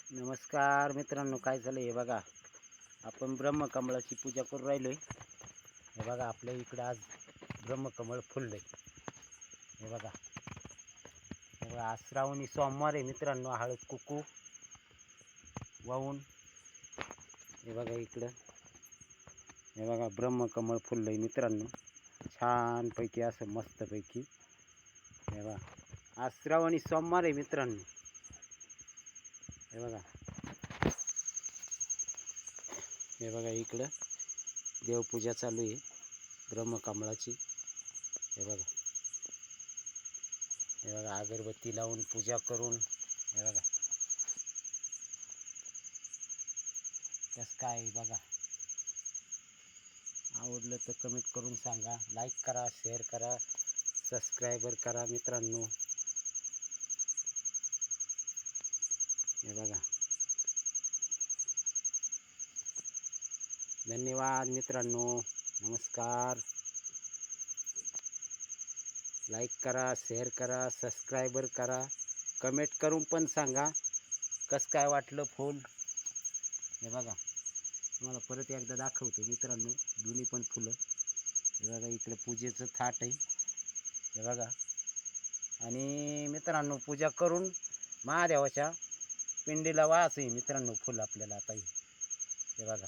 नमस्कार मित्रांनो, काय झालं हे बघा. आपण ब्रह्मकमळाची पूजा करू राहिलोय. हे बघा, आपल्या इकडे आज ब्रह्मकमळ फुललंय. हे बघा, हे बघा, आज श्रावणी सोमवार आहे मित्रांनो. हळद कुकू वाहून हे बघा इकडं, हे बघा ब्रह्मकमळ फुललंय मित्रांनो, छानपैकी असं मस्तपैकी. हे बघा, आज श्रावणी सोमवार आहे मित्रांनो. हे बघा, हे बघा इकडं देवपूजा चालू आहे ब्रह्मकमळाची. हे बघा, हे बघा, अगरबत्ती लावून पूजा करून. हे बघा कसं काय बघा. आवडलं तर कमेंट करून सांगा, लाईक करा, शेअर करा, सबस्क्रायबर करा मित्रांनो. हे बघा, धन्यवाद मित्रांनो, नमस्कार. लाईक करा, शेअर करा, सबस्क्रायबर करा, कमेंट करून पण सांगा कसं काय वाटलं फुल. हे बघा, तुम्हाला परत एकदा दाखवतो मित्रांनो, दोन्ही पण फुलं. हे बघा, इकडे पूजेचं थाट आहे. हे बघा, आणि मित्रांनो पूजा करून महादेवाच्या पिंडीला वास आहे मित्रांनो फुल आपल्याला आता. हे बघा.